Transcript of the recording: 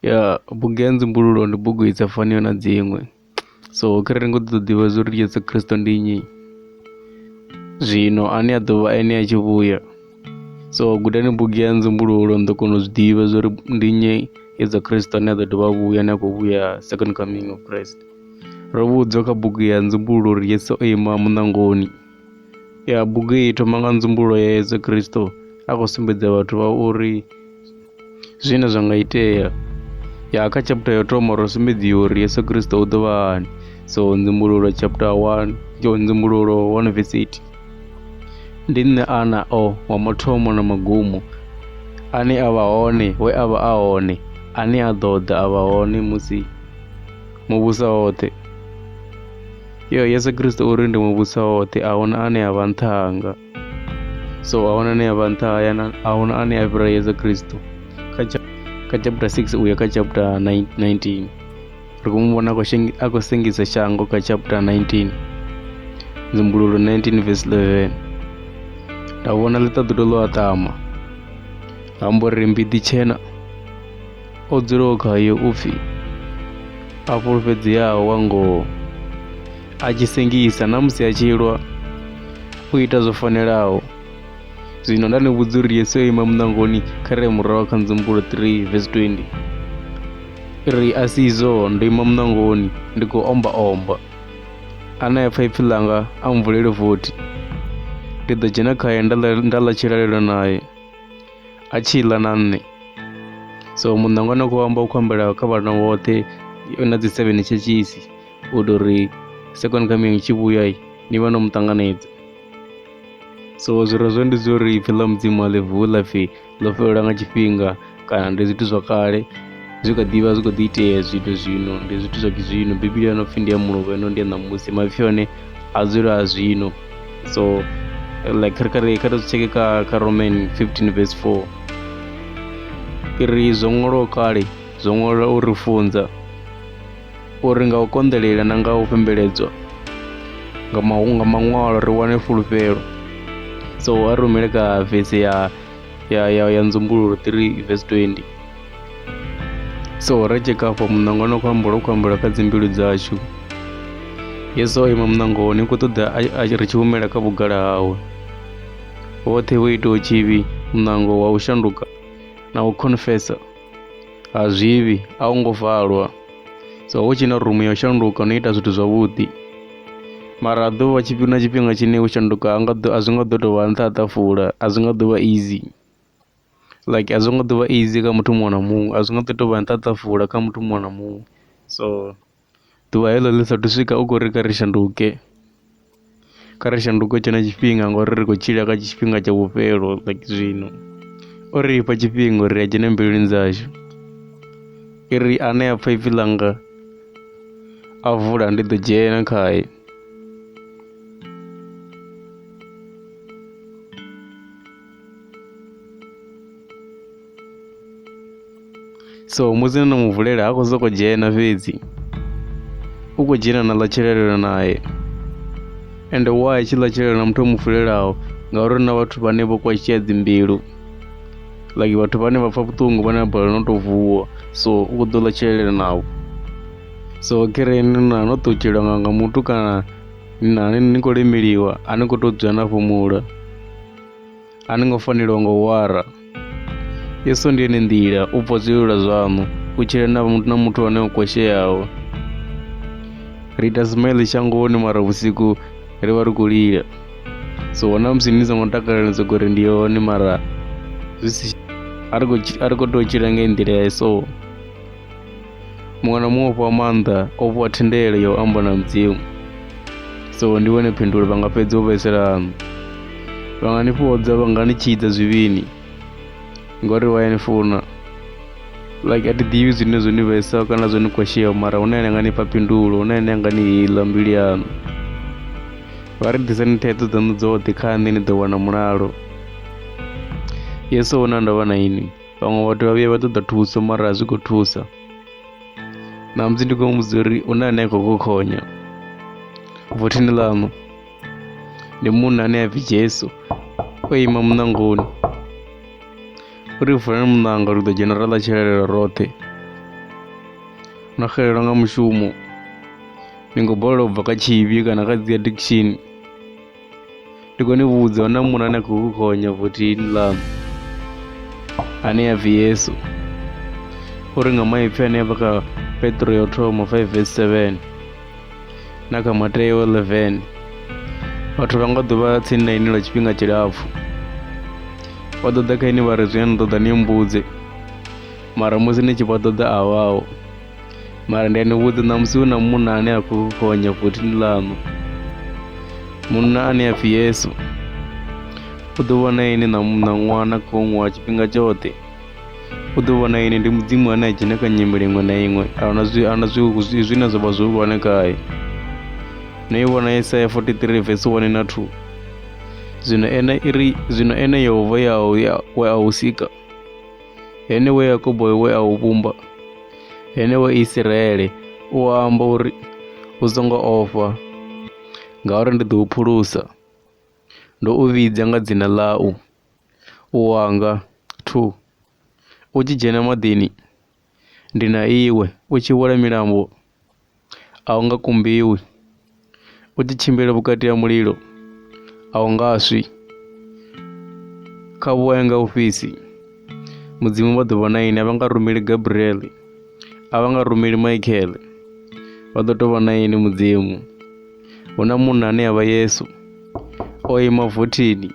ya bugu ya nzumbululo ndi bugu i sa faniho na dziṅwe. So kharali ngo ḓo ḓivha zwauri Yesu Kristo ndi nnyi, zwino ane a ḓovha ene a tshi vhuya. So gudani bugu ya nzumbululo ni ḓo kona u zwi ḓivha zwauri ndi nnyi Yesu Kristo ane a ḓo dovha vhuya, ane a khou vhuya, second coming of Christ. Ro vhudzwa kha bugu ya nzumbululo uri Yesu o ima muṋangoni. Ya bugu i thoma nga nzumbululo ya Yesu Kristo a khou sumbedza vhathu vha uri zwine zwa nga itea. Ya kha chapter yo thoma ro sumbedziwa uri Yesu Kristo u ḓo vha hani. So nzumbululo chapter 1 nzumbululo 1 verse 8, ndi nṋe ana wa mathomo na magumo, ane a vha hone we a vha a hone, ane a ḓo ḓa a vha hone musi muvhusa woṱhe. Yesu Kristo uri ndi muvhusa woṱhe, a huna ane a vha nṱha hanga. So a huna ane a vha nṱha a huna ane a fhira Yesu Kristo. Kha chapter 6 uya kha chapter 19 ri khou muvhona a khou sengisa shango kha chapter 19 nzumbululo 19 verse 11. Nda vhona ḽiṱaḓulo ḽo a ṱama, amba uri mbiḓi tshena o dzulaho khayo upfhi a fulufhedzeaho wa ngoho, a tshi sengisa na musi a tshi lwa u ita zwo fanelaho. Zwino nda ni vhudza uri Yesu o ima muṋangoni kha re murahu kha nzumbululo 3 verse 20 ri a si izwo, ndo ima muṋangoni ndi khou omba ane a pfha ipfhi ḽanga a mvulele vothi. Ndi ḓo dzhena khaye nda ḽa tshilalelo naye, a tshi ḽa na nṋe. So muṋangoni a khou amba u khou ambela kha vhana vhoṱhe na dzi 7 tshetshisisi u ita uri second coming tshi vhuya ni vha no muṱanganedza. So zwire zwo ndi zwa uri ipfhi ḽa Mudzimu a ḽi vuwi ḽa pfhi ḽo fhelelwa nga tshifhinga, kana ndi zwithu zwa kale zwi kha ḓivha zwi khou ḓi itea zwithu zwino, ndi zwithu zwa zwino. Bivhili yo no pfhi ndi ya muluvheno, ndi ya ṋamusi, maipfhi one a dzula a zwino. So like kha ri zwi tsheke kha Roman 15 verse 4 iri zwo ṅwalwaho kale zwo ṅwalwa uri funza uri nga u konḓelela na nga u fhembeledzwa nga maṅwalo ri wane fulufhelo. So a rumele kha verse ya nzumbululo 3 verse 20. So ri tsheka afho muṋangoni u khou ambula kha dzimbilu dzashu. Yesu o ima muṋangoni u khou ṱoḓa ri tshi humela kha vhugala hawe. Woṱhe wo itaho tshivhi, muṋango wa u shanduka na u confessa ha zwivhi a u ngo valwa. So hu tshina rumu ya u shanduka no ita zwithu zwavhuḓi, mara a ḓovha tshifhinga tshine u shanduka a zwi nga ḓo tou vha nṱha ha ṱafula, a zwi nga ḓo vha easy. Like a zwi nga ḓo vha easy kha muthu muṅwe na muṅwe, a zwi nga ḓo tou vha nṱha ha ṱafula kha muthu muṅwe na muṅwe. So ḓuvha heḽo ḽi sathu swika u khou ri kha ri shanduke, tshe na tshifhinga ngauri ri khou tshila kha tshifhinga tsha vhufhelo. Like zwino o ri fha tshifhinga uri a dzhene mbiluni dzashu, iri ane a pfha ipfhi ḽanga a vula, ndi ḓo dzhena khaye. So musi no muvulela ha khou sokou dzhena fhedzi, u khou dzhena na ḽa tshilalelo naye. Ende why tshi ḽa tshilalelo na muthu o muvulelaho? Ngauri na vhathu vhane vho kwashia dzimbilu, like vhathu vhane vha pfha vhuṱungu, vhane vha balelwa no tou vuwa. So u khou ḓo ḽa tshilalelo navho. So khereni no ṱutsheliwa nga muthu kana ni khou lemeliwa, a ni khou tou dzula na fhumula, a ni ngo faneliwa nga u wara. Yesu ndi ene nḓila, u bva zwilula zwaṋu, u tshila na muthu ane o kwasheaho. Ri ita smile shangoni, mara vhusiku ri vha ri khou lila. So na musi ni songo takalela ni sokou ri ndi yone, mara a ri khou tou tshila nga nḓila ya so. Muṅwe na muṅwe o fhiwa maanḓa, o fhiwa thendelo ya u amba na Mudzimu. So ndi wone phindulo, vha nga fhedza u vhaiselana, vha nga ni fhodza, vha nga ni tshidza zwivhini ngori vha ya ni funa. Like a thi ḓivhi zwine zwo ni vhaisa kana zwo ni kwashiaho, mara hu na ane anga ni fha phindulo, hu na ane anga ni healer mbilu yaṋu. Vha ri ḓisani thaidzo dzaṋu dzoṱhe, kha nṋe ni ḓo wana mulalo. Yesu huna ndavha na ini, vhaṅwe vhathu vha vhuya vha ṱoḓa thuso, mara a zwi khou thusa. Ṋamusi ndi khou muvhudza uri hu na ane a khou khokhonya vothini ḽaṋu, ndi munna ane a pfhi Jesu, o ima muṋangoni uri vulani muṋanga ri ḓo dzhena ra ḽa tshilalelo roṱhe. na xelelwa nga mushumo, ni ngo balelwa u bva kha tshivhi kana kha dzi addiction, ndi khou ni vhudza hu na munhu ane a khou khonya vothini ḽaṋu ane a pfhi Yesu, uri nga maipfi ane a bva kha Petro ya u thoma 5:7 na kha Mateyo 11, vhathu vha nga ḓuvha tsini na ini lwa tshifhinga tshilapfu. Vha ḓo ḓa kha ini vha ri zwine ni ṱoḓa ni mbudze, mara musi ni tshi vha ṱoḓa avhaho, mara ndi a ni vhudza ṋamusi hu na munna ane a khou khonya vothini ḽaṋu, munna ane a pfhi Yesu. U ḓo vha na ini na ṅwana kha ṅwaha tshifhinga tshoṱhe. U ḓo vha na ini, ndi Mudzimu ane a dzhena kha nyimele iṅwe na iṅwe, ahuna zwine zwa vha zwihulwane khaye. No i vhona Isaya 43:1-2. Zwino ene Yehova we a u sika, ene we Yakobo we a u vhumba, ene we Israele u amba uri u songo ofha, ngauri ndi ḓo u phulusa, ndo u vhidza nga dzina ḽau, u wanga 2. U tshi dzhena maḓini, ndi na iwe. U tshi wela milambo, a u nga kumbiwi. U tshi tshimbila vhukati ha mulilo, a u nga swi. Kha vhuye nga ufhisi, Mudzimu vha ḓo vha na ini. A vha nga rumeli Gabriel, a vha nga rumeli Michael, vha ḓo tou vha na ini Mudzimu. Hu na munna ane a vha Yesu, o ima vothini.